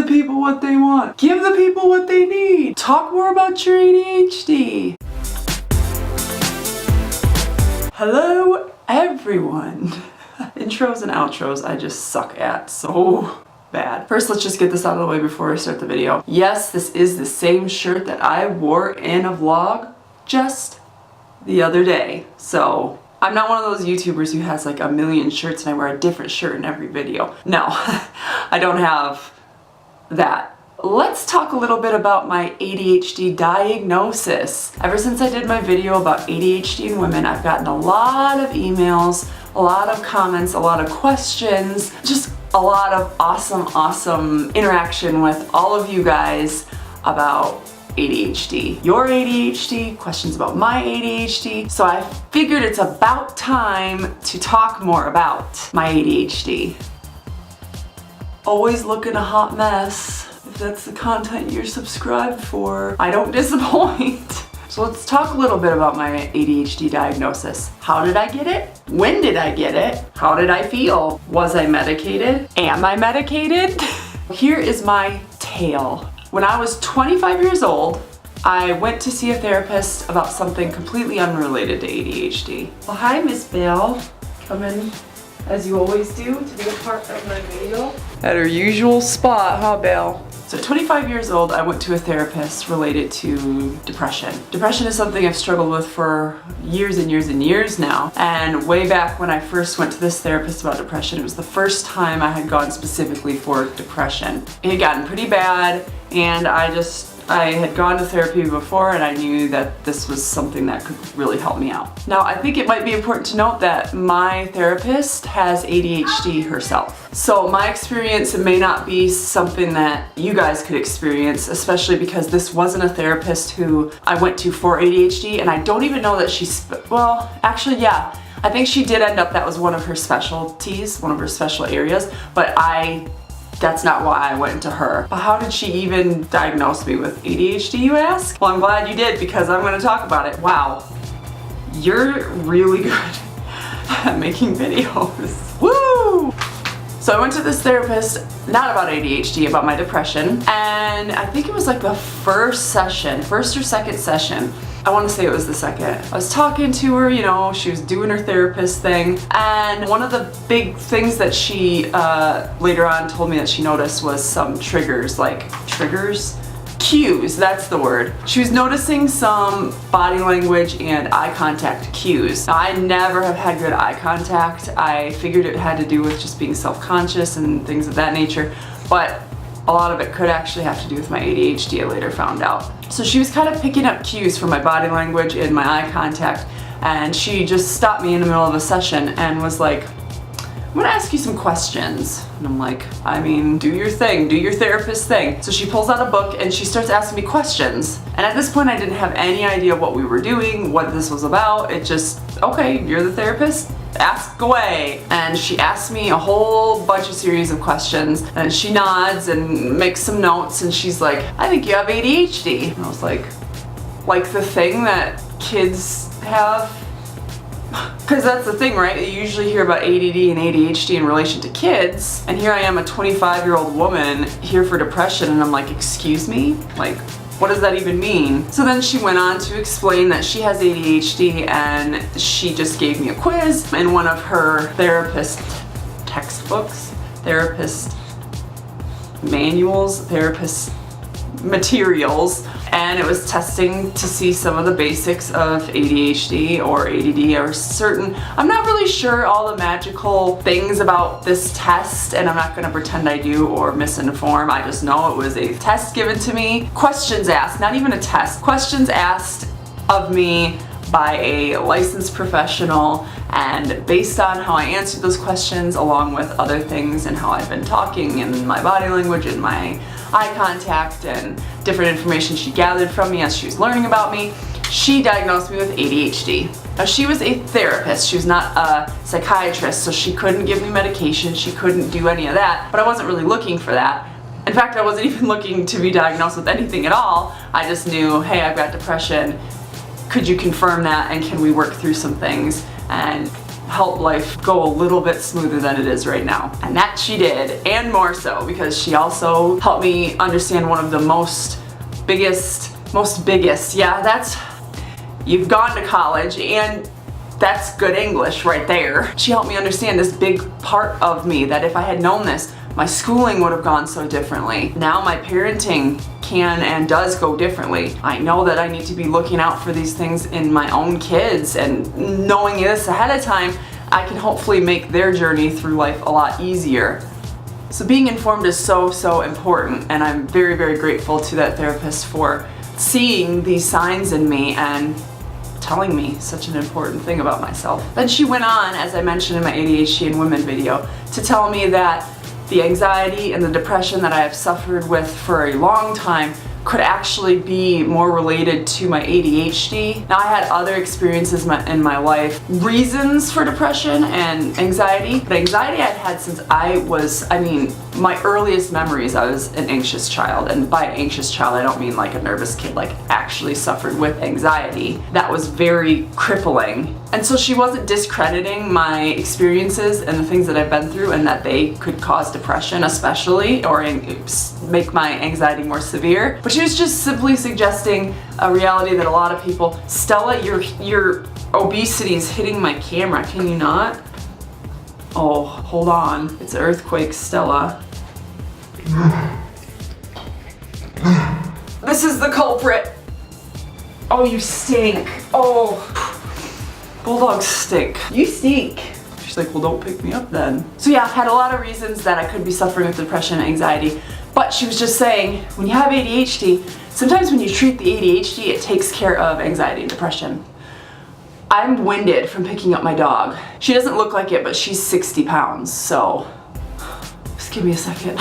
people what they want. Give the people what they need. Talk more about your ADHD. Hello, everyone. Intros and outros I just suck at so bad. First, let's just get this out of the way before I start the video. Yes, this is the same shirt that I wore in a vlog just the other day. So I'm not one of those YouTubers who has like a million shirts and I wear a different shirt in every video. No, I don't have that. Let's talk a little bit about my ADHD diagnosis. Ever since I did my video about ADHD in women, I've gotten a lot of emails, a lot of comments, a lot of questions, just a lot of awesome interaction with all of you guys about ADHD. Your ADHD, questions about my ADHD. So I figured it's about time to talk more about my ADHD. Always looking a hot mess. If that's the content you're subscribed for, I don't disappoint. So let's talk a little bit about my ADHD diagnosis. How did I get it? When did I get it? How did I feel? Was I medicated? Am I medicated? Here is my tale. When I was 25 years old, I went to see a therapist about something completely unrelated to ADHD. Well, hi, Miss Bell. Come in, as you always do, to be a part of my video. At her usual spot, huh, Belle? So at 25 years old, I went to a therapist related to depression. Depression is something I've struggled with for years and years and years now. And way back when I first went to this therapist about depression, it was the first time I had gone specifically for depression. It had gotten pretty bad, and I had gone to therapy before and I knew that this was something that could really help me out. Now, I think it might be important to note that my therapist has ADHD herself. So my experience may not be something that you guys could experience, especially because this wasn't a therapist who I went to for ADHD, and I don't even know that well, actually, yeah. I think she did end up, that was one of her specialties, one of her special areas, but that's not why I went to her. But how did she even diagnose me with ADHD, you ask? Well, I'm glad you did, because I'm gonna talk about it. Wow, you're really good at making videos. Woo! So I went to this therapist, not about ADHD, about my depression, and I think it was like the first or second session. I want to say it was the second. I was talking to her, you know, she was doing her therapist thing, and one of the big things that she later on told me that she noticed was some triggers, cues, that's the word. She was noticing some body language and eye contact cues. Now, I never have had good eye contact. I figured it had to do with just being self-conscious and things of that nature, but a lot of it could actually have to do with my ADHD, I later found out. So she was kind of picking up cues from my body language and my eye contact, and she just stopped me in the middle of a session and was like, I'm gonna ask you some questions. And I'm like, I mean, do your thing, do your therapist thing. So she pulls out a book and she starts asking me questions. And at this point I didn't have any idea what we were doing, what this was about. It just, okay, you're the therapist, ask away. And she asked me a whole bunch of series of questions, and she nods and makes some notes, and she's like, I think you have ADHD. And I was like the thing that kids have? Because that's the thing, right? You usually hear about ADD and ADHD in relation to kids, and here I am, a 25-year-old woman here for depression, and I'm like, excuse me? Like, what does that even mean? So then she went on to explain that she has ADHD, and she just gave me a quiz in one of her therapist textbooks, therapist manuals, therapist materials, and it was testing to see some of the basics of ADHD or ADD or certain, I'm not really sure all the magical things about this test, and I'm not going to pretend I do or misinform. I just know it was a test given to me, questions asked, not even a test, questions asked of me by a licensed professional, and based on how I answered those questions along with other things and how I've been talking and my body language and my eye contact and different information she gathered from me as she was learning about me, she diagnosed me with ADHD. Now, she was a therapist, she was not a psychiatrist, so she couldn't give me medication, she couldn't do any of that, but I wasn't really looking for that. In fact, I wasn't even looking to be diagnosed with anything at all. I just knew, hey, I've got depression, could you confirm that, and can we work through some things? And help life go a little bit smoother than it is right now. And that she did, and more so, because she also helped me understand one of the most biggest, yeah, that's, you've gone to college, and that's good English right there. She helped me understand this big part of me that if I had known this, my schooling would have gone so differently. Now my parenting can and does go differently. I know that I need to be looking out for these things in my own kids, and knowing this ahead of time, I can hopefully make their journey through life a lot easier. So being informed is so important, and I'm very grateful to that therapist for seeing these signs in me and telling me such an important thing about myself. Then she went on, as I mentioned in my ADHD in Women video, to tell me that the anxiety and the depression that I have suffered with for a long time could actually be more related to my ADHD. Now, I had other experiences in my life, reasons for depression and anxiety, but anxiety I'd had since my earliest memories, I was an anxious child, and by anxious child I don't mean like a nervous kid, like actually suffered with anxiety. That was very crippling. And so she wasn't discrediting my experiences and the things that I've been through and that they could cause depression especially, or make my anxiety more severe. But she was just simply suggesting a reality that a lot of people, Stella, your obesity is hitting my camera, can you not? Oh, hold on, it's an earthquake, Stella. This is the culprit. Oh, you stink. Oh, bulldogs stink. You stink. She's like, well, don't pick me up then. So yeah, had a lot of reasons that I could be suffering with depression and anxiety, but she was just saying, when you have ADHD, sometimes when you treat the ADHD, it takes care of anxiety and depression. I'm winded from picking up my dog. She doesn't look like it, but she's 60 pounds, so just give me a second.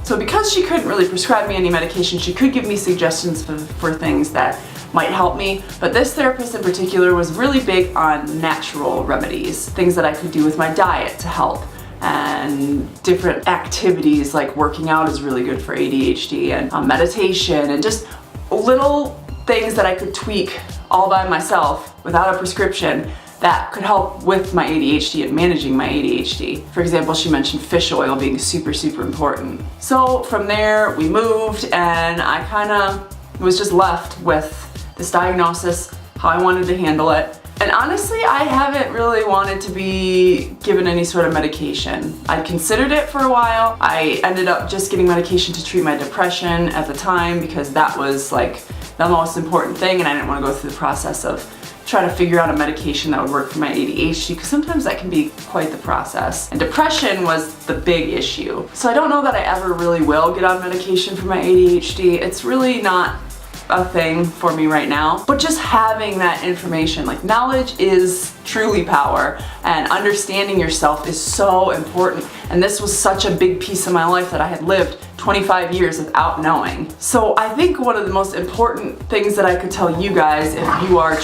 So because she couldn't really prescribe me any medication, she could give me suggestions for things that might help me, but this therapist in particular was really big on natural remedies, things that I could do with my diet to help, and different activities like working out is really good for ADHD, and meditation, and just little things that I could tweak all by myself without a prescription that could help with my ADHD and managing my ADHD. For example, she mentioned fish oil being super important. So from there we moved, and I kind of was just left with this diagnosis, how I wanted to handle it. And honestly, I haven't really wanted to be given any sort of medication. I considered it for a while. I ended up just getting medication to treat my depression at the time because that was like the most important thing, and I didn't want to go through the process of trying to figure out a medication that would work for my ADHD, because sometimes that can be quite the process. And depression was the big issue. So I don't know that I ever really will get on medication for my ADHD. It's really not a thing for me right now, but just having that information, like knowledge is truly power, and understanding yourself is so important. And this was such a big piece of my life that I had lived 25 years without knowing. So I think one of the most important things that I could tell you guys, if you are,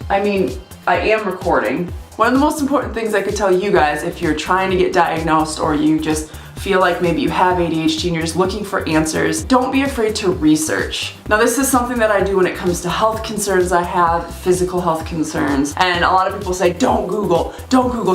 I am recording. One of the most important things I could tell you guys if you're trying to get diagnosed, or you just feel like maybe you have ADHD and you're just looking for answers, don't be afraid to research. Now, this is something that I do when it comes to health concerns I have, physical health concerns, and a lot of people say, don't Google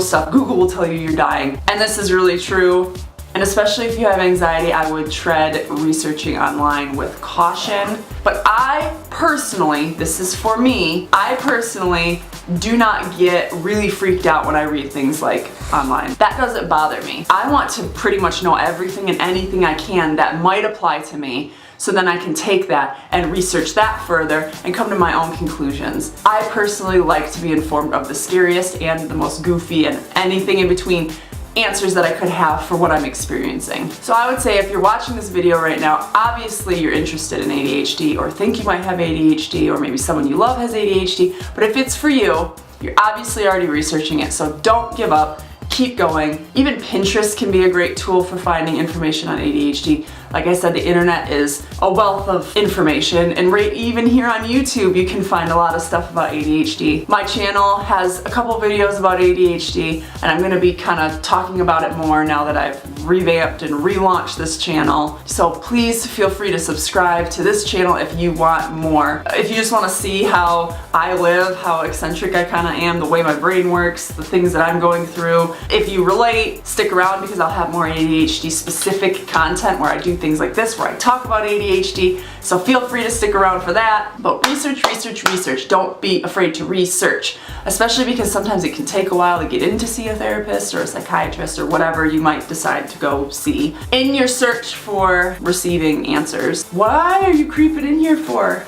stuff, Google will tell you you're dying. And this is really true. And especially if you have anxiety, I would tread researching online with caution. But I personally, this is for me, I personally do not get really freaked out when I read things like online. That doesn't bother me. I want to pretty much know everything and anything I can that might apply to me, so then I can take that and research that further and come to my own conclusions. I personally like to be informed of the scariest and the most goofy and anything in between answers that I could have for what I'm experiencing. So I would say if you're watching this video right now, obviously you're interested in ADHD or think you might have ADHD, or maybe someone you love has ADHD, but if it's for you, you're obviously already researching it, so don't give up, keep going. Even Pinterest can be a great tool for finding information on ADHD. Like I said, the internet is a wealth of information, and right even here on YouTube you can find a lot of stuff about ADHD. My channel has a couple videos about ADHD, and I'm going to be kind of talking about it more now that I've revamped and relaunched this channel. So please feel free to subscribe to this channel if you want more. If you just want to see how I live, how eccentric I kind of am, the way my brain works, the things that I'm going through. If you relate, stick around because I'll have more ADHD specific content where I do things like this, where I talk about ADHD. So feel free to stick around for that. But research, research, research. Don't be afraid to research, especially because sometimes it can take a while to get in to see a therapist or a psychiatrist or whatever you might decide to go see in your search for receiving answers. Why are you creeping in here for?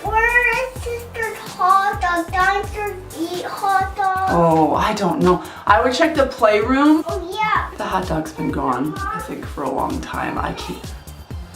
Sister's hot dog. Dinosaurs eat hot dogs. Oh, I don't know. I would check the playroom. Oh yeah. The hot dog's been gone, I think, for a long time. I can't.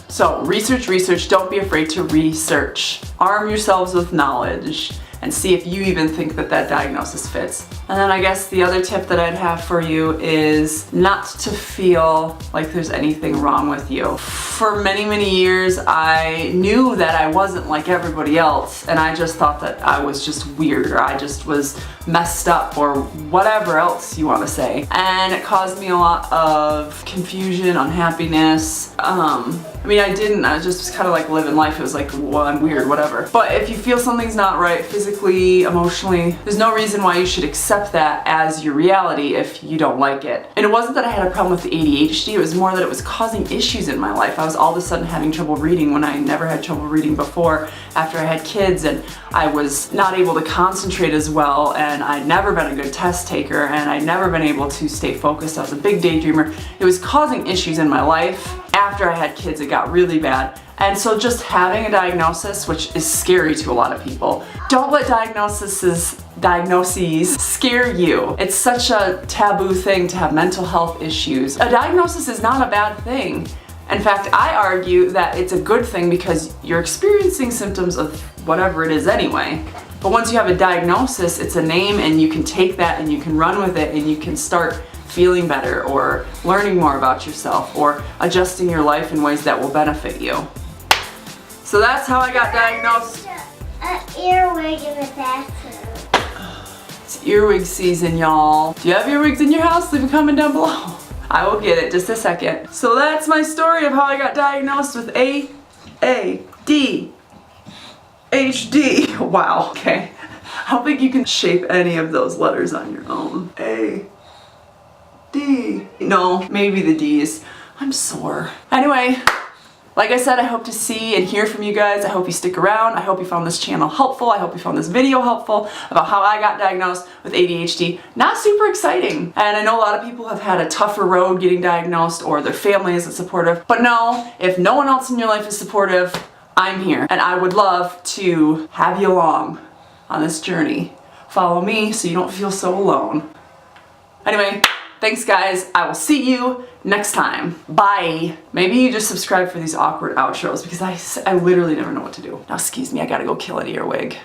So research, research. Don't be afraid to research. Arm yourselves with knowledge and see if you even think that that diagnosis fits. And then I guess the other tip that I'd have for you is not to feel like there's anything wrong with you. For many, many years, I knew that I wasn't like everybody else, and I just thought that I was just weird, or I just was messed up, or whatever else you want to say. And it caused me a lot of confusion, unhappiness. I just was kind of like living life. It was like, well, I'm weird, whatever. But if you feel something's not right physically, emotionally, there's no reason why you should accept that as your reality if you don't like it. And it wasn't that I had a problem with the ADHD, it was more that it was causing issues in my life. I was all of a sudden having trouble reading when I never had trouble reading before after I had kids, and I was not able to concentrate as well, and I'd never been a good test taker, and I'd never been able to stay focused. I was a big daydreamer. It was causing issues in my life. After I had kids, it got really bad. And so just having a diagnosis, which is scary to a lot of people, don't let diagnoses scare you. It's such a taboo thing to have mental health issues. A diagnosis is not a bad thing. In fact, I argue that it's a good thing because you're experiencing symptoms of whatever it is anyway. But once you have a diagnosis, it's a name, and you can take that and you can run with it, and you can start feeling better or learning more about yourself or adjusting your life in ways that will benefit you. So that's how I got diagnosed. An earwig in the bathroom. It's earwig season, y'all. Do you have earwigs in your house? Leave a comment down below. I will get it, just a second. So that's my story of how I got diagnosed with ADHD. Wow, okay. I don't think you can shape any of those letters on your own. No, maybe the D's. I'm sore. Anyway, like I said, I hope to see and hear from you guys. I hope you stick around. I hope you found this channel helpful. I hope you found this video helpful about how I got diagnosed with ADHD. Not super exciting. And I know a lot of people have had a tougher road getting diagnosed, or their family isn't supportive. But no, if no one else in your life is supportive, I'm here. And I would love to have you along on this journey. Follow me so you don't feel so alone. Anyway, thanks guys. I will see you next time. Bye. Maybe you just subscribe for these awkward outros because I literally never know what to do. Now excuse me, I gotta go kill an earwig.